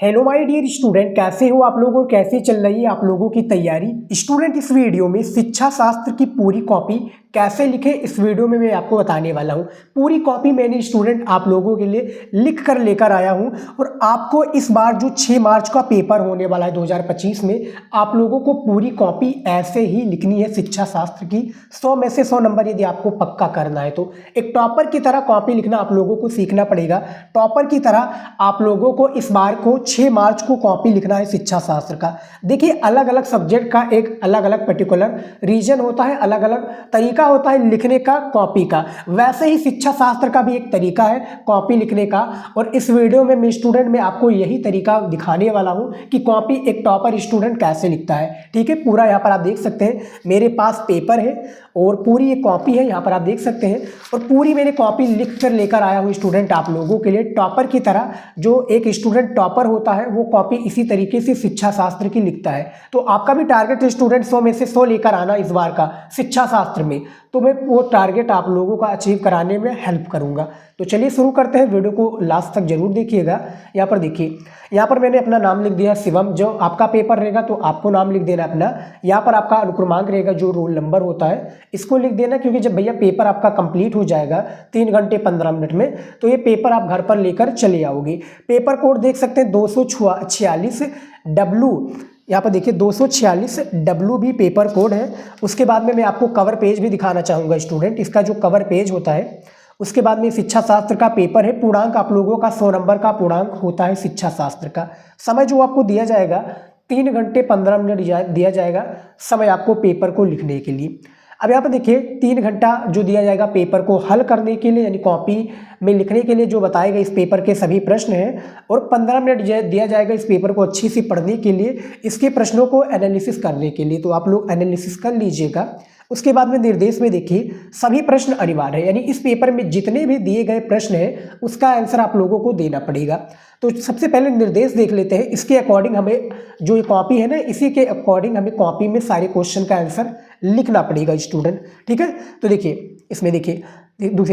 Hello my dear student, कैसे हो आप लोग और कैसे चल रही है आप लोगों की तैयारी। स्टूडेंट, इस वीडियो में शिक्षा शास्त्र की पूरी कॉपी कैसे लिखे इस वीडियो में मैं आपको बताने वाला हूं। पूरी कॉपी मैंने स्टूडेंट आप लोगों के लिए लिख कर लेकर आया हूं और आपको इस बार जो 6 मार्च का पेपर होने वाला है 2025 में, आप लोगों को पूरी कॉपी ऐसे ही लिखनी है शिक्षा शास्त्र की। 100 में से 100 नंबर यदि आपको पक्का करना है तो एक टॉपर की तरह कॉपी लिखना आप लोगों को सीखना पड़ेगा। टॉपर की तरह आप लोगों को इस बार को 6 मार्च को कॉपी लिखना है शिक्षा शास्त्र का। देखिए, अलग अलग सब्जेक्ट का एक अलग अलग पर्टिकुलर रीजन होता है, अलग अलग तरीका होता है लिखने का कॉपी का। वैसे ही शिक्षा शास्त्र का भी एक तरीका है कॉपी लिखने का, और इस वीडियो में मैं स्टूडेंट में आपको यही तरीका दिखाने वाला हूं कि कॉपी एक टॉपर स्टूडेंट कैसे लिखता है। ठीक है, पूरा यहाँ पर आप देख सकते हैं मेरे पास पेपर है और पूरी ये कॉपी है, यहाँ पर आप देख सकते हैं। और पूरी मैंने कॉपी लिख कर लेकर आया हूँ स्टूडेंट आप लोगों के लिए टॉपर की तरह। जो एक स्टूडेंट टॉपर होता है वो कॉपी इसी तरीके से शिक्षा शास्त्र की लिखता है। तो आपका भी टारगेट स्टूडेंट 100 में से 100 लेकर आना इस बार का शिक्षा शास्त्र में, तो मैं वो टारगेट आप लोगों का अचीव कराने में हेल्प करूंगा। तो चलिए शुरू करते हैं, वीडियो को लास्ट तक जरूर देखिएगा। यहाँ पर देखिए, यहाँ पर मैंने अपना नाम लिख दिया शिवम। जो आपका पेपर रहेगा तो आपको नाम लिख देना अपना। यहाँ पर आपका अनुक्रमांक रहेगा, जो रोल नंबर होता है इसको लिख देना, क्योंकि जब भैया पेपर आपका कंप्लीट हो जाएगा 3 घंटे 15 मिनट में, तो ये पेपर आप घर पर लेकर चले आओगे। पेपर कोड देख सकते हैं 246 डब्लू, यहाँ पर देखिए 246 डब्लू भी पेपर कोड है। उसके बाद में मैं आपको कवर पेज भी दिखाना चाहूँगा स्टूडेंट। इसका जो कवर पेज होता है, उसके बाद में शिक्षा शास्त्र का पेपर है। पूर्णांक आप लोगों का 100 नंबर का पूर्णांक होता है शिक्षा शास्त्र का। समय जो आपको दिया जाएगा 3 घंटे 15 मिनट दिया जाएगा समय आपको पेपर को लिखने के लिए। अब यहाँ पर देखिए 3 घंटा जो दिया जाएगा पेपर को हल करने के लिए, यानी कॉपी में लिखने के लिए जो बताएगा इस पेपर के सभी प्रश्न हैं, और 15 मिनट दिया जाएगा इस पेपर को अच्छी सी पढ़ने के लिए, इसके प्रश्नों को एनालिसिस करने के लिए। तो आप लोग एनालिसिस कर लीजिएगा। उसके बाद में निर्देश में देखिए सभी प्रश्न अनिवार्य है, यानी इस पेपर में जितने भी दिए गए प्रश्न हैं उसका आंसर आप लोगों को देना पड़ेगा। तो सबसे पहले निर्देश देख लेते हैं। इसके अकॉर्डिंग हमें जो ये कॉपी है ना, इसी के अकॉर्डिंग हमें कॉपी में सारे क्वेश्चन का आंसर लिखना पड़ेगा स्टूडेंट। ठीक है, तो देखिए इसमें देखिए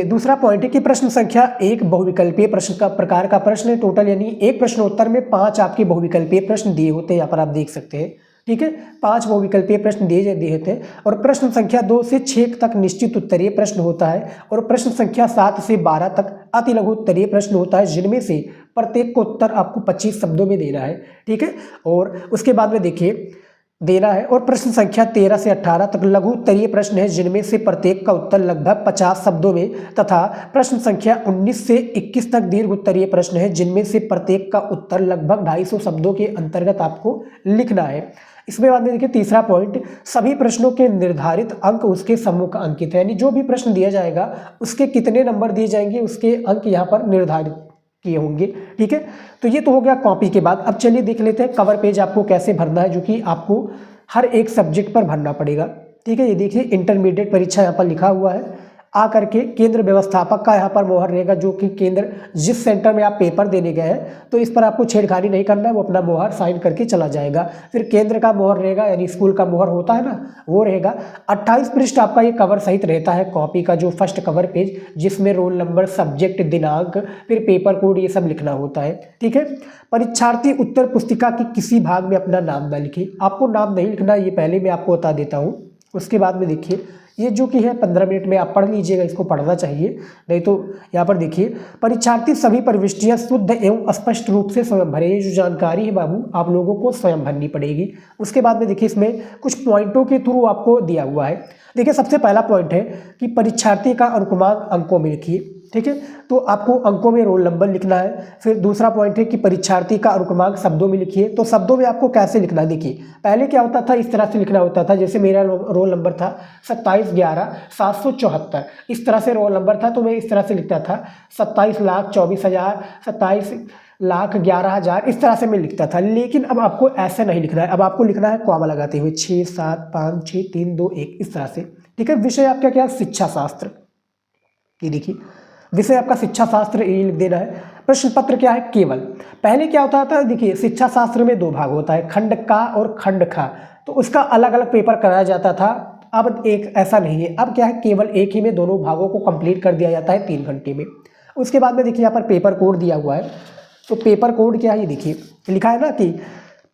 दूसरा पॉइंट है कि प्रश्न संख्या 1 बहुविकल्पीय प्रश्न का प्रकार का प्रश्न है टोटल, यानी एक प्रश्न उत्तर में 5 आपके बहुविकल्पीय प्रश्न दिए होते हैं। यहाँ पर आप देख सकते हैं। ठीक है, 5 बहुविकल्पीय प्रश्न दिए होते हैं, और प्रश्न संख्या 2 से 6 तक निश्चित उत्तरीय प्रश्न होता है, और प्रश्न संख्या 7 से 12 तक अति लघु उत्तरीय प्रश्न होता है, जिनमें से प्रत्येक को उत्तर आपको 25 शब्दों में देना है। ठीक है, और उसके बाद में देखिए देना है, और प्रश्न संख्या 13 से 18 तक लघु उत्तरीय प्रश्न है, जिनमें से प्रत्येक का उत्तर लगभग 50 शब्दों में, तथा प्रश्न संख्या 19 से 21 तक दीर्घ उत्तरीय प्रश्न है, जिनमें से प्रत्येक का उत्तर लगभग 250 शब्दों के अंतर्गत आपको लिखना है। इसमें बाद में देखिए तीसरा पॉइंट, सभी प्रश्नों के निर्धारित अंक उसके सम्मुख अंकित है, यानी जो भी प्रश्न दिया जाएगा उसके कितने नंबर दिए जाएंगे उसके अंक यहाँ पर निर्धारित किए होंगे। ठीक है, तो ये तो हो गया कॉपी के बाद। अब चलिए देख लेते हैं कवर पेज आपको कैसे भरना है, जो कि आपको हर एक सब्जेक्ट पर भरना पड़ेगा। ठीक है, ये देखिए इंटरमीडिएट परीक्षा यहाँ पर लिखा हुआ है। आ करके केंद्र व्यवस्थापक का यहाँ पर मोहर रहेगा, जो कि केंद्र जिस सेंटर में आप पेपर देने गए हैं, तो इस पर आपको छेड़खानी नहीं करना है, वो अपना मोहर साइन करके चला जाएगा। फिर केंद्र का मोहर रहेगा, यानी स्कूल का मोहर होता है ना, वो रहेगा। 28 पृष्ठ आपका ये कवर सहित रहता है कॉपी का, जो फर्स्ट कवर पेज, जिसमें रोल नंबर, सब्जेक्ट, दिनांक, फिर पेपर कोड, ये सब लिखना होता है। ठीक है, परीक्षार्थी उत्तर पुस्तिका की किसी भाग में अपना नाम न लिखे। आपको नाम नहीं लिखना, ये पहले मैं आपको बता देता हूँ। उसके बाद में देखिए ये जो कि है 15 मिनट में आप पढ़ लीजिएगा, इसको पढ़ना चाहिए, नहीं तो यहाँ पर देखिए परीक्षार्थी सभी प्रविष्टियाँ शुद्ध एवं स्पष्ट रूप से स्वयं भरे। ये जो जानकारी है बाबू आप लोगों को स्वयं भरनी पड़ेगी। उसके बाद में देखिए इसमें कुछ पॉइंटों के थ्रू आपको दिया हुआ है। देखिए सबसे पहला पॉइंट है कि परीक्षार्थी का अनुक्रमांक अंकों में लिखिए। ठीक है, तो आपको अंकों में रोल नंबर लिखना है। फिर दूसरा पॉइंट है कि परीक्षार्थी का अनुक्रमांक शब्दों में लिखिए। तो शब्दों में आपको कैसे लिखना है, देखिए पहले क्या होता था, इस तरह से लिखना होता था। जैसे मेरा रोल नंबर था 27/11/774, इस तरह से रोल नंबर था, तो मैं इस तरह से लिखता था 27,24,000, 27,11,000, इस तरह से मैं लिखता था। लेकिन अब आपको ऐसे नहीं लिखना है, अब आपको लिखना है कॉमा लगाते हुए 6 7 5 6 3 2 1, इस तरह से। ठीक है, विषय आपका क्या है, शिक्षा शास्त्र। ये देखिए विषय आपका शिक्षा शास्त्र, ये लिख देना है। प्रश्न पत्र क्या है, केवल। पहले क्या होता था, देखिए शिक्षा शास्त्र में 2 भाग होता है, खंड का और खंड खा, तो उसका अलग अलग पेपर कराया जाता था। अब एक ऐसा नहीं है, अब क्या है, केवल एक ही में दोनों भागों को कंप्लीट कर दिया जाता है 3 घंटे में। उसके बाद में देखिए यहाँ पर पेपर कोड दिया हुआ है। तो पेपर कोड क्या है, ये देखिए लिखा है ना कि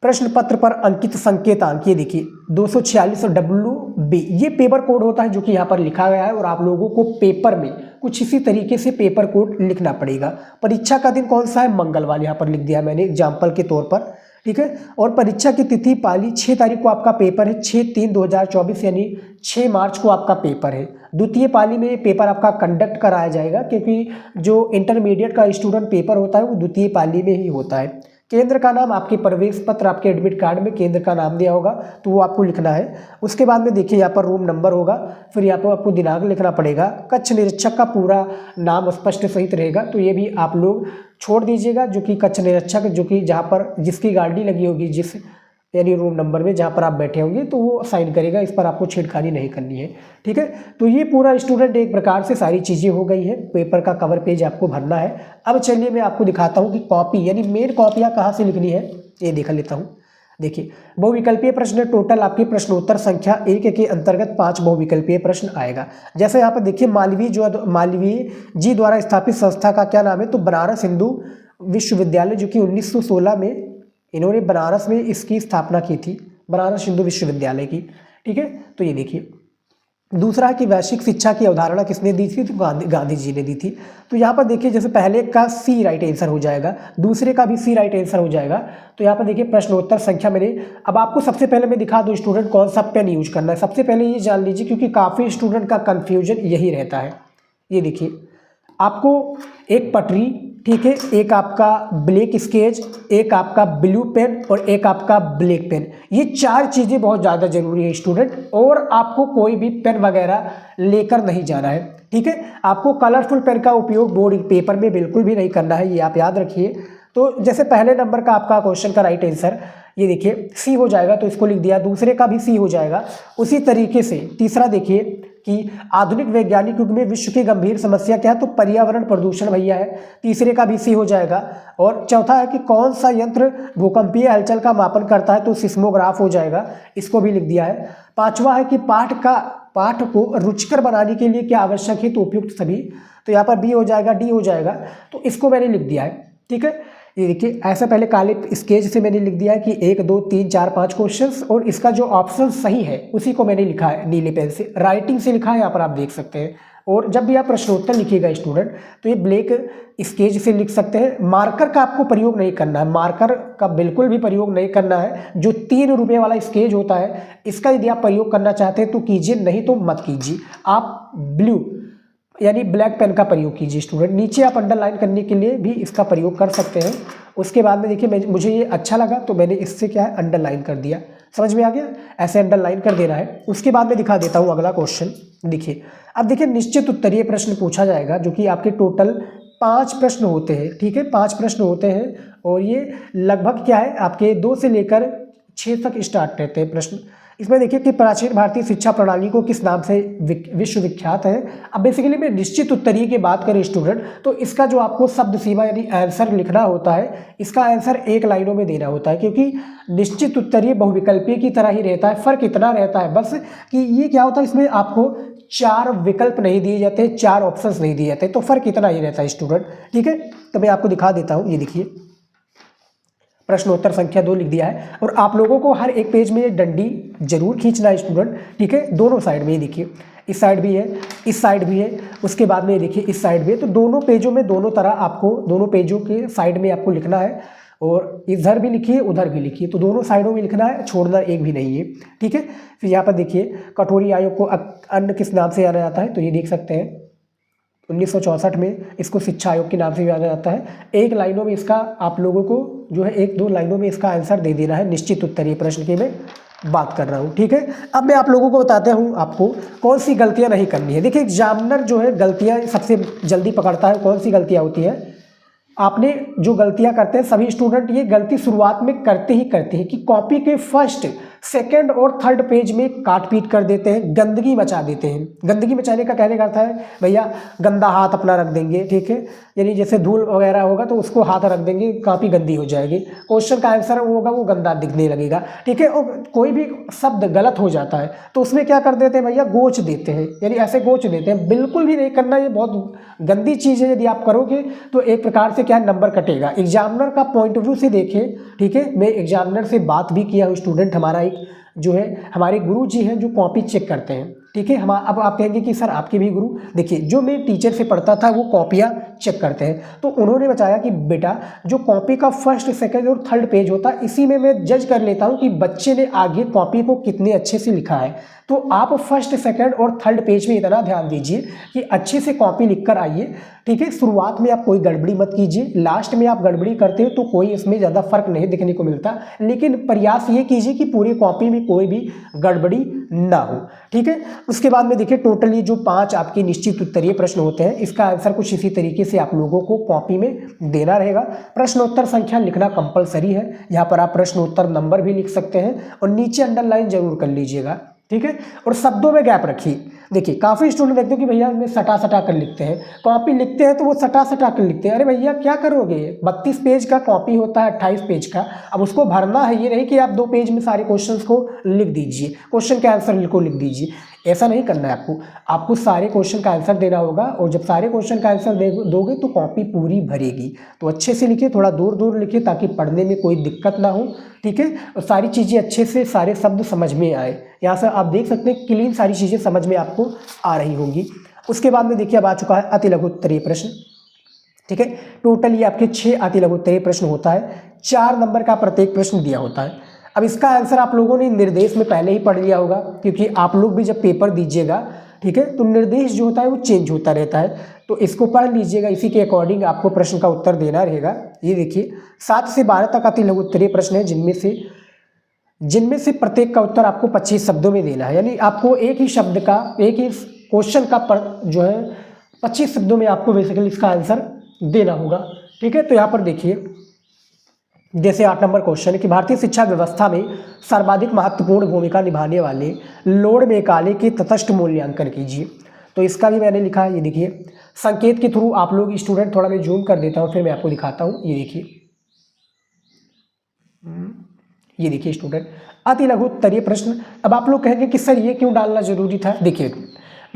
प्रश्न पत्र पर अंकित संकेतांक, ये देखिए 246 WB, ये पेपर कोड होता है जो कि यहाँ पर लिखा गया है और आप लोगों को पेपर में कुछ इसी तरीके से पेपर कोड लिखना पड़ेगा। परीक्षा का दिन कौन सा है, मंगलवार, यहाँ पर लिख दिया मैंने एग्जाम्पल के तौर पर, ठीक है। और परीक्षा की तिथि पाली 6 तारीख को आपका पेपर है, 6/3/2024 यानी 6 मार्च को आपका पेपर है। द्वितीय पाली में पेपर आपका कंडक्ट कराया जाएगा क्योंकि जो इंटरमीडिएट का स्टूडेंट पेपर होता है वो द्वितीय पाली में ही होता है। केंद्र का नाम आपके प्रवेश पत्र, आपके एडमिट कार्ड में केंद्र का नाम दिया होगा तो वो आपको लिखना है। उसके बाद में देखिए यहाँ पर रूम नंबर होगा, फिर यहाँ पर आपको दिनांक लिखना पड़ेगा। कक्ष निरीक्षक का पूरा नाम स्पष्ट सहित रहेगा, तो ये भी आप लोग छोड़ दीजिएगा, जो कि कक्ष निरीक्षक जो कि जहाँ पर जिसकी गाड़ी लगी होगी, जिस यानी रूम नंबर में जहाँ पर आप बैठे होंगे तो वो साइन करेगा, इस पर आपको छेड़खानी नहीं करनी है, ठीक है। तो ये पूरा स्टूडेंट एक प्रकार से सारी चीज़ें हो गई है, पेपर का कवर पेज आपको भरना है। अब चलिए मैं आपको दिखाता हूँ कि कॉपी यानी मेन कॉपियाँ कहाँ से लिखनी है, ये देख लेता हूँ। देखिए बहुविकल्पीय प्रश्न, टोटल आपकी प्रश्नोत्तर संख्या 1 के अंतर्गत 5 बहुविकल्पीय प्रश्न आएगा। जैसे यहाँ पर देखिए मालवीय जी द्वारा स्थापित संस्था का क्या नाम है, तो बनारस हिंदू विश्वविद्यालय, जो कि 1916 में इन्होंने बनारस में इसकी स्थापना की थी, बनारस हिंदू विश्वविद्यालय की, ठीक है। तो ये देखिए दूसरा है कि वैश्विक शिक्षा की अवधारणा किसने दी थी, तो गांधी जी ने दी थी। तो यहाँ पर देखिए जैसे पहले का सी राइट आंसर हो जाएगा, दूसरे का भी सी राइट आंसर हो जाएगा। तो यहाँ पर देखिए प्रश्नोत्तर संख्या मैंने, अब आपको सबसे पहले मैं दिखा दूँ स्टूडेंट कौन सा पेन यूज करना है। सबसे पहले ये जान लीजिए क्योंकि काफ़ी स्टूडेंट का कन्फ्यूजन यही रहता है। ये देखिए आपको एक पटरी, ठीक है, एक आपका ब्लैक स्केच, एक आपका ब्लू पेन और एक आपका ब्लैक पेन, ये 4 चीज़ें बहुत ज़्यादा जरूरी है स्टूडेंट। और आपको कोई भी पेन वगैरह लेकर नहीं जाना है, ठीक है। आपको कलरफुल पेन का उपयोग बोर्ड पेपर में बिल्कुल भी नहीं करना है, ये आप याद रखिए। तो जैसे पहले नंबर का आपका क्वेश्चन का राइट आंसर ये देखिए सी हो जाएगा, तो इसको लिख दिया, दूसरे का भी सी हो जाएगा। उसी तरीके से तीसरा देखिए कि आधुनिक वैज्ञानिक युग में विश्व की गंभीर समस्या क्या है, तो पर्यावरण प्रदूषण भैया है, तीसरे का भी सी हो जाएगा। और चौथा है कि कौन सा यंत्र भूकंपीय हलचल का मापन करता है, तो सिस्मोग्राफ हो जाएगा, इसको भी लिख दिया है। पांचवा है कि पाठ को रुचिकर बनाने के लिए क्या आवश्यक है, तो उपयुक्त सभी, तो यहाँ पर बी हो जाएगा, डी हो जाएगा, तो इसको मैंने लिख दिया है, ठीक है। ये देखिए ऐसा पहले काले स्केच से मैंने लिख दिया है कि 1 2 3 4 5 क्वेश्चंस, और इसका जो ऑप्शन सही है उसी को मैंने लिखा है नीले पेन से, राइटिंग से लिखा है, यहाँ पर आप देख सकते हैं। और जब भी आप प्रश्नोत्तर लिखिएगा स्टूडेंट तो ये ब्लैक स्केच से लिख सकते हैं। मार्कर का आपको प्रयोग नहीं करना है, मार्कर का बिल्कुल भी प्रयोग नहीं करना है। जो 3 रुपये वाला स्केच होता है इसका यदि आप प्रयोग करना चाहते हैं तो कीजिए, नहीं तो मत कीजिए। आप ब्लू यानी ब्लैक पेन का प्रयोग कीजिए स्टूडेंट। नीचे आप अंडरलाइन करने के लिए भी इसका प्रयोग कर सकते हैं। उसके बाद में देखिए मुझे ये अच्छा लगा तो मैंने इससे क्या है अंडरलाइन कर दिया, समझ में आ गया, ऐसे अंडरलाइन कर देना है। उसके बाद में दिखा देता हूँ अगला क्वेश्चन। देखिए अब देखिए निश्चित उत्तरीय प्रश्न पूछा जाएगा, जो कि आपके टोटल 5 प्रश्न होते हैं, ठीक है, 5 प्रश्न होते हैं। और ये लगभग क्या है आपके 2 से लेकर 6 तक स्टार्ट रहते हैं प्रश्न। इसमें देखिए कि प्राचीन भारतीय शिक्षा प्रणाली को किस नाम से विश्व विख्यात है। अब बेसिकली मैं निश्चित उत्तरीय की बात करें स्टूडेंट तो इसका जो आपको शब्द सीमा यानी आंसर लिखना होता है, इसका आंसर 1 लाइनों में देना होता है, क्योंकि निश्चित उत्तरीय बहुविकल्पीय की तरह ही रहता है। फर्क इतना रहता है बस कि ये क्या होता है, इसमें आपको 4 विकल्प नहीं दिए जाते, 4 ऑप्शंस नहीं दिए जाते, तो फर्क इतना ही रहता है स्टूडेंट, ठीक है। तो मैं आपको दिखा देता हूँ, ये देखिए प्रश्नोत्तर संख्या 2 लिख दिया है। और आप लोगों को हर एक पेज में डंडी जरूर खींचना है स्टूडेंट, ठीक है, दोनों साइड में। ये देखिए इस साइड भी है, इस साइड भी है, उसके बाद में देखिए इस साइड भी है। तो दोनों पेजों में दोनों तरह आपको, दोनों पेजों के साइड में आपको लिखना है। और इधर भी लिखिए उधर भी लिखिए, तो दोनों साइडों में लिखना है, छोड़ना एक भी नहीं है, ठीक है। फिर यहाँ पर देखिए कठोरी आयोग को अन्य किस नाम से जाना जाता है, तो ये देख सकते हैं 1964 में इसको शिक्षा आयोग के नाम से जाना जाता है। 1 लाइनों में इसका आप लोगों को जो है 1-2 लाइनों में इसका आंसर दे देना है। निश्चित उत्तरीय प्रश्न की मैं बात कर रहा हूँ, ठीक है। अब मैं आप लोगों को बताता हूँ आपको कौन सी गलतियाँ नहीं करनी है। देखिए एग्जामिनर जो है गलतियाँ सबसे जल्दी पकड़ता है। कौन सी गलतियाँ होती हैं, आपने जो गलतियाँ करते हैं सभी स्टूडेंट ये गलती शुरुआत में करते ही करते हैं कि कॉपी के फर्स्ट सेकंड और थर्ड पेज में काट पीट कर देते हैं, गंदगी मचा देते हैं। गंदगी मचाने का कहने का अर्थ है भैया गंदा हाथ अपना रख देंगे, ठीक है, यानी जैसे धूल वगैरह होगा तो उसको हाथ रख देंगे, काफ़ी गंदी हो जाएगी। क्वेश्चन का आंसर वो होगा वो गंदा दिखने लगेगा, ठीक है। और कोई भी शब्द गलत हो जाता है तो उसमें क्या कर देते हैं भैया, गोच देते हैं, यानी ऐसे गोच देते हैं। बिल्कुल भी नहीं करना, ये बहुत गंदी चीज़ है। यदि आप करोगे तो एक प्रकार से क्या नंबर कटेगा। एग्जामिनर का पॉइंट ऑफ व्यू से देखें, ठीक है, मैं एग्जामिनर से बात भी किया हूँ। स्टूडेंट हमारा एक जो है हमारे गुरु जी हैं जो कॉपी चेक करते हैं, ठीक है। हम अब आप कहेंगे कि सर आपके भी गुरु, देखिए जो मैं टीचर से पढ़ता था वो कॉपियाँ चेक करते हैं, तो उन्होंने बताया कि बेटा जो कॉपी का फर्स्ट सेकंड और थर्ड पेज होता है इसी में मैं जज कर लेता हूँ कि बच्चे ने आगे कॉपी को कितने अच्छे से लिखा है। तो आप फर्स्ट सेकंड और थर्ड पेज में इतना ध्यान दीजिए कि अच्छे से कॉपी लिख कर आइए, ठीक है। शुरुआत में आप कोई गड़बड़ी मत कीजिए, लास्ट में आप गड़बड़ी करते हो तो कोई इसमें ज़्यादा फर्क नहीं देखने को मिलता, लेकिन प्रयास ये कीजिए कि पूरी कॉपी में कोई भी गड़बड़ी ना हो, ठीक है। उसके बाद में देखिए टोटली जो 5 आपके निश्चित उत्तरीय प्रश्न होते हैं, इसका आंसर कुछ इसी तरीके से आप लोगों को कॉपी में देना रहेगा। प्रश्नोत्तर संख्या लिखना कंपलसरी है, यहाँ पर आप प्रश्नोत्तर नंबर भी लिख सकते हैं और नीचे अंडरलाइन जरूर कर लीजिएगा, ठीक है। और शब्दों में गैप रखिए। देखिए काफ़ी स्टूडेंट देखते हो कि भैया इसमें सटा सटा कर लिखते हैं, कॉपी लिखते हैं तो वो सटा सटा कर लिखते हैं। अरे भैया क्या करोगे, 32 पेज का कॉपी होता है, 28 पेज का, अब उसको भरना है। ये नहीं कि आप 2 पेज में सारे क्वेश्चंस को लिख दीजिए, क्वेश्चन के आंसर को लिख दीजिए, ऐसा नहीं करना है आपको। आपको सारे क्वेश्चन का आंसर देना होगा और जब सारे क्वेश्चन का आंसर दोगे तो कॉपी पूरी भरेगी। तो अच्छे से लिखिए, थोड़ा दूर दूर लिखिए ताकि पढ़ने में कोई दिक्कत ना हो, ठीक है। और सारी चीज़ें अच्छे से, सारे शब्द समझ में आए। यहाँ से आप देख सकते हैं क्लीन सारी चीज़ें समझ में आपको आ रही होंगी। उसके बाद में देखिए अब आ चुका है अति लघु उत्तरीय प्रश्न, ठीक है। टोटल ये आपके 6 अति लघु उत्तरीय प्रश्न होता है, 4 नंबर का प्रत्येक प्रश्न दिया होता है। अब इसका आंसर आप लोगों ने निर्देश में पहले ही पढ़ लिया होगा, क्योंकि आप लोग भी जब पेपर दीजिएगा, ठीक है, तो निर्देश जो होता है वो चेंज होता रहता है, तो इसको पढ़ लीजिएगा, इसी के अकॉर्डिंग आपको प्रश्न का उत्तर देना रहेगा। ये देखिए 7 से 12 तक अति लघु उत्तरीय प्रश्न है, जिनमें से प्रत्येक का उत्तर आपको 25 शब्दों में देना है, यानी आपको एक ही शब्द का, एक ही क्वेश्चन का जो है 25 शब्दों में आपको बेसिकली इसका आंसर देना होगा, ठीक है। तो यहाँ पर देखिए जैसे 8 नंबर क्वेश्चन है कि भारतीय शिक्षा व्यवस्था में सर्वाधिक महत्वपूर्ण भूमिका निभाने वाले लोड मेकाले के तटस्थ मूल्यांकन कीजिए। तो इसका भी मैंने लिखा है, ये देखिए संकेत के थ्रू आप लोग स्टूडेंट, थोड़ा मैं जूम कर देता हूँ फिर मैं आपको दिखाता हूँ। ये देखिए स्टूडेंट अति लघु उत्तरीय प्रश्न। अब आप लोग कहेंगे कि सर ये क्यों डालना जरूरी था। देखिए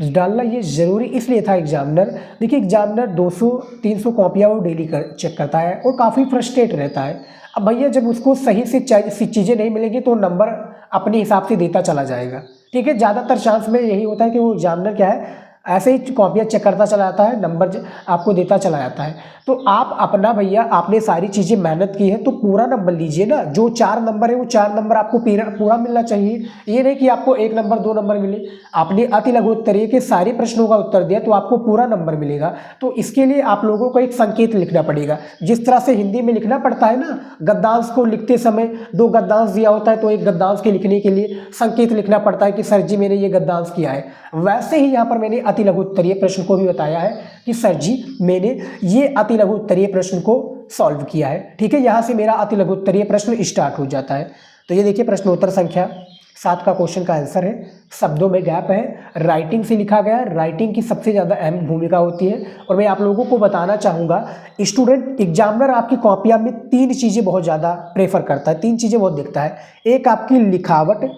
डालना ये ज़रूरी इसलिए था एग्जामिनर, देखिए एग्जामिनर 200-300 कॉपियाँ वो डेली चेक करता है और काफ़ी फ्रस्ट्रेट रहता है। अब भैया जब उसको सही से चीज़ें नहीं मिलेंगी तो नंबर अपने हिसाब से देता चला जाएगा, ठीक है। ज़्यादातर चांस में यही होता है कि वो एग्जामिनर क्या है ऐसे ही कॉपियाँ चेक करता चला जाता है, नंबर आपको देता चला जाता है। तो आप अपना भैया आपने सारी चीज़ें मेहनत की है तो पूरा नंबर लीजिए ना। जो 4 नंबर है वो 4 नंबर आपको पूरा मिलना चाहिए, ये नहीं कि आपको 1 नंबर 2 नंबर मिले। आपने अति लघु उत्तरीय के सारे प्रश्नों का उत्तर दिया तो आपको पूरा नंबर मिलेगा। तो इसके लिए आप लोगों को एक संकेत लिखना पड़ेगा, जिस तरह से हिंदी में लिखना पड़ता है ना, गद्यांश को लिखते समय 2 गद्यांश दिया होता है तो एक गद्यांश के लिखने के लिए संकेत लिखना पड़ता है कि सर जी मैंने ये गद्यांश किया है। वैसे ही यहाँ पर मैंने अति लघु उत्तरीय प्रश्न को भी बताया है कि सर जी मैंने ये अति लघु उत्तरीय प्रश्न को सॉल्व किया है, ठीक है। यहाँ से मेरा अति लघु उत्तरीय प्रश्न स्टार्ट हो जाता है। तो ये देखिए प्रश्नोत्तर संख्या 7 का क्वेश्चन का आंसर है, शब्दों में गैप है, राइटिंग से लिखा गया है। राइटिंग की सबसे ज़्यादा अहम भूमिका होती है और मैं आप लोगों को बताना चाहूँगा स्टूडेंट एग्जामिनर आपकी कॉपियाँ में 3 चीज़ें बहुत ज़्यादा प्रेफर करता है, 3 चीज़ें बहुत देखता है। एक आपकी लिखावट,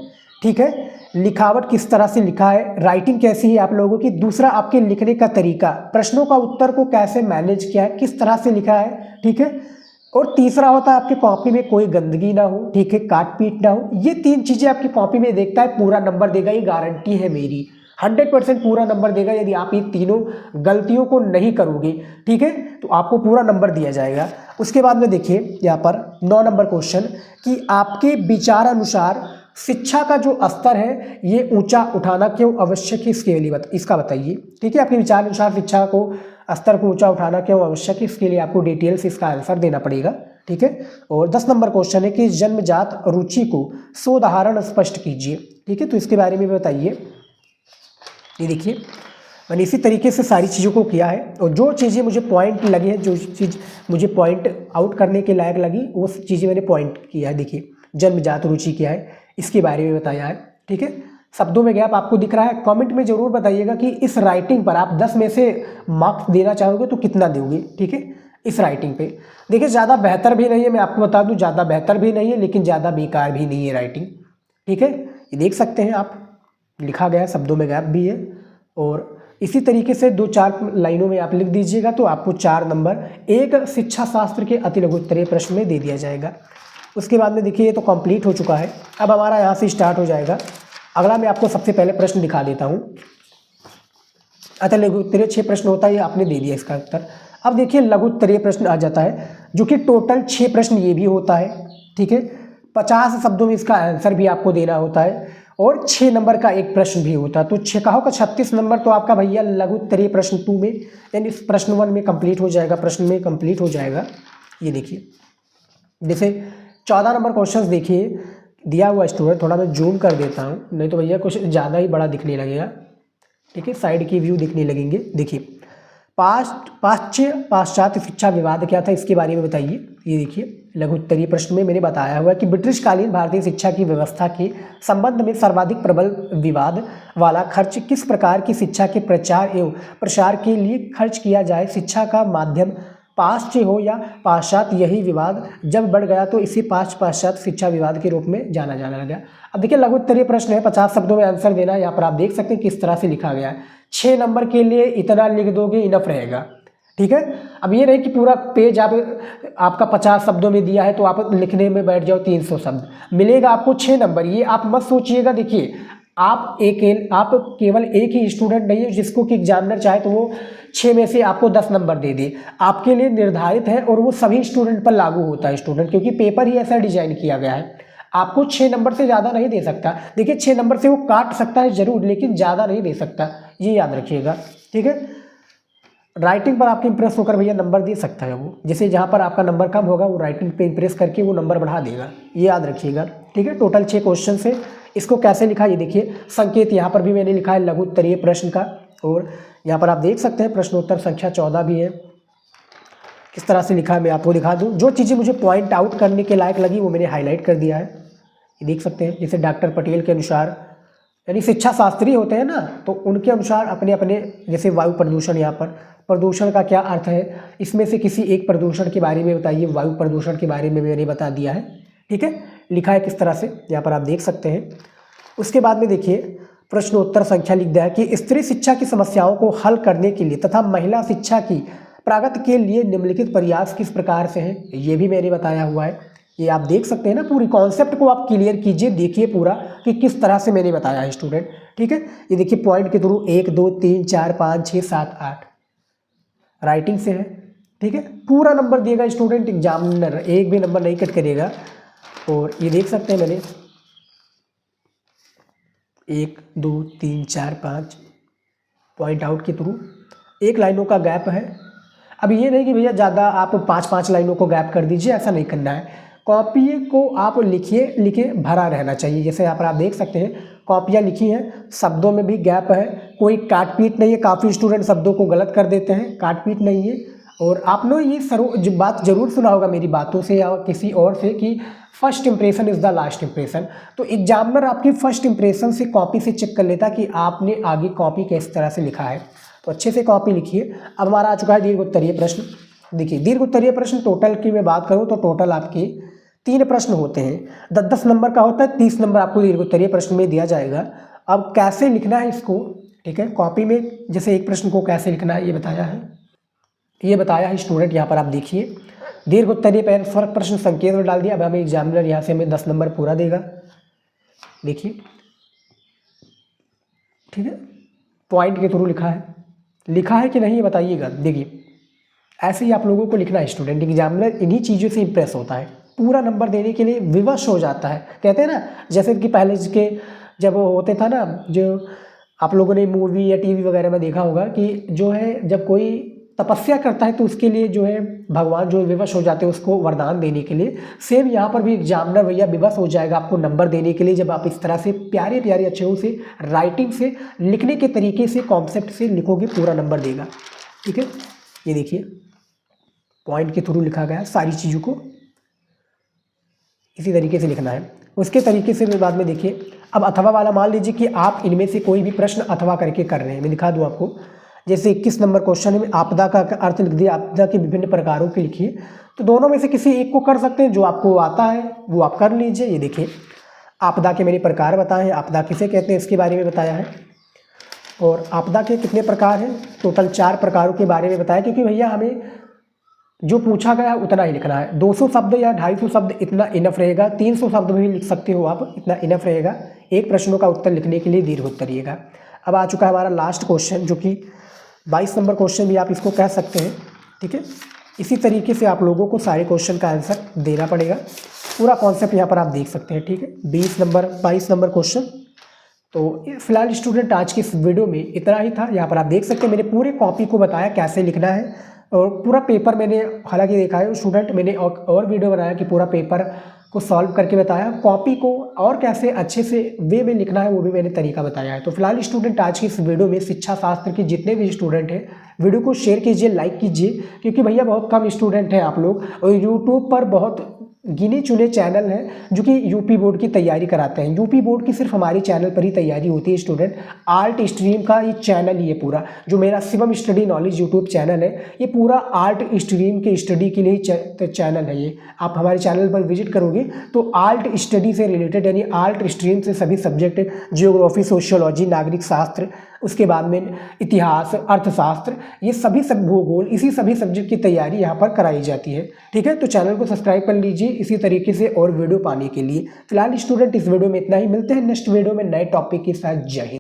ठीक है, लिखावट किस तरह से लिखा है, राइटिंग कैसी है आप लोगों की। दूसरा आपके लिखने का तरीका, प्रश्नों का उत्तर को कैसे मैनेज किया है, किस तरह से लिखा है, ठीक है। और तीसरा होता है आपकी कॉपी में कोई गंदगी ना हो, ठीक है, काट पीट ना हो। ये 3 चीज़ें आपकी कॉपी में देखता है, पूरा नंबर देगा, ये गारंटी है मेरी, 100% पूरा नंबर देगा। यदि आप ये तीनों गलतियों को नहीं करोगे, ठीक है, तो आपको पूरा नंबर दिया जाएगा। उसके बाद में देखिए यहाँ पर 9 नंबर क्वेश्चन कि आपके विचार अनुसार शिक्षा का जो स्तर है ये ऊंचा उठाना क्यों आवश्यक है, इसके लिए इसका बताइए, ठीक है। आपके विचार अनुसार शिक्षा को स्तर को ऊंचा उठाना क्यों आवश्यक है, इसके लिए आपको डिटेल से इसका आंसर देना पड़ेगा, ठीक है। और 10 नंबर क्वेश्चन है कि जन्मजात रुचि को सोदाहरण स्पष्ट कीजिए, ठीक है। तो इसके बारे में बताइए। ये देखिए मैंने इसी तरीके से सारी चीज़ों को किया है और जो चीज़ें मुझे पॉइंट लगी है, जो चीज़ मुझे पॉइंट आउट करने के लायक लगी वो चीज़ें मैंने पॉइंट किया है। देखिए जन्मजात रुचि क्या है, इसके बारे में बताया है। ठीक है, शब्दों में गैप आपको दिख रहा है। कमेंट में जरूर बताइएगा कि इस राइटिंग पर आप 10 में से मार्क्स देना चाहोगे तो कितना दोगे। ठीक है, इस राइटिंग पे देखिए ज़्यादा बेहतर भी नहीं है, मैं आपको बता दूं, ज़्यादा बेहतर भी नहीं है लेकिन ज़्यादा बेकार भी नहीं है राइटिंग। ठीक है, ये देख सकते हैं आप, लिखा गया है, शब्दों में गैप भी है। और इसी तरीके से 2-4 लाइनों में आप लिख दीजिएगा तो आपको 4 नंबर एक शिक्षा शास्त्र के अति लघु उत्तरीय प्रश्न में दे दिया जाएगा। उसके बाद में देखिए ये तो कंप्लीट हो चुका है। अब हमारा यहाँ से स्टार्ट हो जाएगा अगला। मैं आपको सबसे पहले प्रश्न दिखा देता हूँ। अतः लघु उत्तरीय 6 प्रश्न होता है, ये आपने दे दिया इसका उत्तर। अब देखिए लघु उत्तरीय प्रश्न आ जाता है जो कि टोटल 6 प्रश्न ये भी होता है। ठीक है, 50 शब्दों में इसका आंसर भी आपको देना होता है और 6 नंबर का एक प्रश्न भी होता है। तो 6 का होगा 36 नंबर तो आपका भैया लघु उत्तरीय प्रश्न 2 में यानी प्रश्न 1 में कंप्लीट हो जाएगा, प्रश्न में कंप्लीट हो जाएगा। ये देखिए जैसे 14 नंबर क्वेश्चन देखिए दिया हुआ स्टूडेंट, थोड़ा मैं जूम कर देता हूँ नहीं तो भैया कुछ ज़्यादा ही बड़ा दिखने लगेगा। ठीक है, साइड की व्यू दिखने लगेंगे। देखिए पाश्चात्य शिक्षा विवाद क्या था इसके बारे में बताइए। ये देखिए लघु उत्तरीय प्रश्न में मैंने बताया हुआ कि ब्रिटिशकालीन भारतीय शिक्षा की व्यवस्था के संबंध में सर्वाधिक प्रबल विवाद वाला खर्च किस प्रकार की शिक्षा के प्रचार एवं प्रसार के लिए खर्च किया जाए। शिक्षा का माध्यम पाश्चात्य हो या पाश्चात्य, यही विवाद जब बढ़ गया तो इसे पाश्चात्य शिक्षा विवाद के रूप में जाना लगा। अब देखिए लघु उत्तरीय प्रश्न है, 50 शब्दों में आंसर देना है। यहाँ पर आप देख सकते हैं किस तरह से लिखा गया है। 6 नंबर के लिए इतना लिख दोगे इनफ रहेगा। ठीक है, अब ये नहीं कि पूरा पेज आपका 50 शब्दों में दिया है तो आप लिखने में बैठ जाओ 300 शब्द, मिलेगा आपको 6 नंबर। ये आप मत सोचिएगा। देखिए आप केवल एक ही स्टूडेंट नहीं है जिसको कि एग्जामिनर चाहे तो वो 6 में से आपको 10 नंबर दे दे, आपके लिए निर्धारित है और वो सभी स्टूडेंट पर लागू होता है स्टूडेंट, क्योंकि पेपर ही ऐसा डिजाइन किया गया है। आपको 6 नंबर से ज़्यादा नहीं दे सकता। देखिए 6 नंबर से वो काट सकता है जरूर लेकिन ज़्यादा नहीं दे सकता, ये याद रखिएगा। ठीक है, राइटिंग पर आपके इंप्रेस होकर भैया नंबर दे सकता है वो, जैसे जहाँ पर आपका नंबर कम होगा वो राइटिंग पे इंप्रेस करके वो नंबर बढ़ा देगा, ये याद रखिएगा। ठीक है, टोटल 6 क्वेश्चन से इसको कैसे लिखा ये देखिए, संकेत यहाँ पर भी मैंने लिखा है लघु उत्तरीय प्रश्न का, और यहाँ पर आप देख सकते हैं प्रश्नोत्तर संख्या 14 भी है। किस तरह से लिखा है मैं आपको दिखा दूँ। जो चीज़ें मुझे पॉइंट आउट करने के लायक लगी वो मैंने हाईलाइट कर दिया है, ये देख सकते हैं। जैसे डॉक्टर पटेल के अनुसार, यानी शिक्षा शास्त्री होते हैं ना, तो उनके अनुसार अपने अपने, जैसे वायु प्रदूषण, यहाँ पर प्रदूषण का क्या अर्थ है, इसमें से किसी एक प्रदूषण के बारे में बताइए। वायु प्रदूषण के बारे में मैंने बता दिया है। ठीक है, लिखा है किस तरह से यहाँ पर आप देख सकते हैं। उसके बाद में देखिए प्रश्नोत्तर संख्या लिख दिया है कि स्त्री शिक्षा की समस्याओं को हल करने के लिए तथा महिला शिक्षा की प्रगति के लिए निम्नलिखित प्रयास किस प्रकार से हैं, ये भी मैंने बताया हुआ है। ये आप देख सकते हैं ना, पूरी कॉन्सेप्ट को आप क्लियर कीजिए, देखिए पूरा कि किस तरह से मैंने बताया है स्टूडेंट। ठीक है, ये देखिए पॉइंट के थ्रू 1 2 3 4 5 6 7 8 राइटिंग से है। ठीक है, पूरा नंबर देगा स्टूडेंट एग्जामिनर, एक भी नंबर नहीं कट करेगा। और ये देख सकते हैं मैंने 1 2 3 4 5 पॉइंट आउट के थ्रू 1 लाइनों का गैप है। अब ये नहीं कि भैया ज़्यादा आप 5-5 लाइनों को गैप कर दीजिए, ऐसा नहीं करना है। कॉपी को आप लिखे भरा रहना चाहिए। जैसे यहाँ पर आप देख सकते हैं कॉपियाँ लिखी हैं, शब्दों में भी गैप है, कोई काट पीट नहीं है। काफ़ी स्टूडेंट शब्दों को गलत कर देते हैं, काट पीट नहीं है। और आप लोग ये बात जरूर सुना होगा मेरी बातों से या किसी और से कि first impression is the last impression. तो एग्जामिनर आपकी फर्स्ट इंप्रेशन से कॉपी से चेक कर लेता कि आपने आगे कॉपी किस तरह से लिखा है, तो अच्छे से कॉपी लिखिए। अब हमारा आ चुका है दीर्घ उत्तरीय प्रश्न। देखिए दीर्घ उत्तरीय प्रश्न टोटल की मैं बात करूँ तो टोटल आपके 3 प्रश्न होते हैं, 10-10 नंबर का होता है, 30 नंबर आपको दीर्घ उत्तरीय प्रश्न में दिया जाएगा। अब कैसे लिखना है इसको, ठीक है, कॉपी में जैसे एक प्रश्न को कैसे लिखना है ये बताया है स्टूडेंट। यहाँ पर आप देखिए दीर्घ उत्तरीय प्रश्न संकेत में डाल दिया। अब हमें एग्जामिनर यहाँ से हमें 10 नंबर पूरा देगा। देखिए ठीक है, पॉइंट के थ्रू लिखा है कि नहीं ये बताइएगा। देखिए ऐसे ही आप लोगों को लिखना है स्टूडेंट, एग्जामिनर इन्हीं चीज़ों से इंप्रेस होता है, पूरा नंबर देने के लिए विवश हो जाता है। कहते हैं ना, जैसे कि पहले के जब वो होते था ना, जो आप लोगों ने मूवी या टीवी वगैरह में देखा होगा कि जो है जब कोई तपस्या करता है तो उसके लिए जो है भगवान जो विवश हो जाते हैं उसको वरदान देने के लिए। सेम यहाँ पर भी एग्जामिनर भैया विवश हो जाएगा आपको नंबर देने के लिए, जब आप इस तरह से प्यारे प्यारे अक्षरों से राइटिंग से लिखने के तरीके से कॉन्सेप्ट से लिखोगे, पूरा नंबर देगा। ठीक है, ये देखिए पॉइंट के थ्रू लिखा गया सारी चीज़ों को, इसी तरीके से लिखना है। उसके तरीके से बाद में देखिए, अब अथवा वाला मान लीजिए कि आप इनमें से कोई भी प्रश्न अथवा करके कर रहे हैं। मैं दिखा दूं आपको, जैसे 21 नंबर क्वेश्चन में आपदा का अर्थ लिख दिया, आपदा के विभिन्न प्रकारों की लिखिए। तो दोनों में से किसी एक को कर सकते हैं, जो आपको आता है वो आप कर लीजिए। ये देखिए, आपदा के मैंने प्रकार बताए हैं, आपदा किसे कहते हैं इसके बारे में बताया है, और आपदा के कितने प्रकार हैं, टोटल 4 प्रकारों के बारे में बताया। क्योंकि भैया हमें जो पूछा गया उतना ही लिखना है। 200 शब्द या 250 शब्द इतना इनफ रहेगा, 300 शब्द भी लिख सकते हो आप, इतना इनफ रहेगा एक प्रश्नों का उत्तर लिखने के लिए दीर्घ उत्तरीयका। अब आ चुका है हमारा लास्ट क्वेश्चन, जो कि 22 नंबर क्वेश्चन भी आप इसको कह सकते हैं। ठीक है, इसी तरीके से आप लोगों को सारे क्वेश्चन का आंसर देना पड़ेगा। पूरा कॉन्सेप्ट यहाँ पर आप देख सकते हैं। ठीक है, 22 नंबर क्वेश्चन। तो फिलहाल स्टूडेंट आज की इस वीडियो में इतना ही था। यहाँ पर आप देख सकते हैं मैंने पूरे कॉपी को बताया कैसे लिखना है, और पूरा पेपर मैंने हालांकि देखा है स्टूडेंट, मैंने और वीडियो बनाया कि पूरा पेपर को सॉल्व करके बताया। कॉपी को और कैसे अच्छे से वे में लिखना है वो भी मैंने तरीका बताया है। तो फिलहाल स्टूडेंट आज की इस वीडियो में शिक्षा शास्त्र के जितने भी स्टूडेंट हैं, वीडियो को शेयर कीजिए, लाइक कीजिए, क्योंकि भैया बहुत कम स्टूडेंट हैं आप लोग, और यूट्यूब पर बहुत गिने चुने चैनल हैं जो कि यूपी बोर्ड की तैयारी कराते हैं। यूपी बोर्ड की सिर्फ हमारी चैनल पर ही तैयारी होती है स्टूडेंट। आर्ट स्ट्रीम का ये चैनल ही है पूरा, जो मेरा Shivam study knowledge YouTube channel है, ये पूरा आर्ट स्ट्रीम के स्टडी के लिए चैनल है। ये आप हमारे चैनल पर विजिट करोगे तो आर्ट स्टडी से रिलेटेड, यानी आर्ट स्ट्रीम से सभी सब्जेक्ट, जियोग्राफी, सोशियोलॉजी, नागरिक शास्त्र, उसके बाद में इतिहास, अर्थशास्त्र, ये सभी सब भूगोल, इसी सभी सब्जेक्ट की तैयारी यहाँ पर कराई जाती है। ठीक है, तो चैनल को सब्सक्राइब कर लीजिए इसी तरीके से और वीडियो पाने के लिए। फिलहाल स्टूडेंट इस वीडियो में इतना ही, मिलते हैं नेक्स्ट वीडियो में नए टॉपिक के साथ। जय हिंद।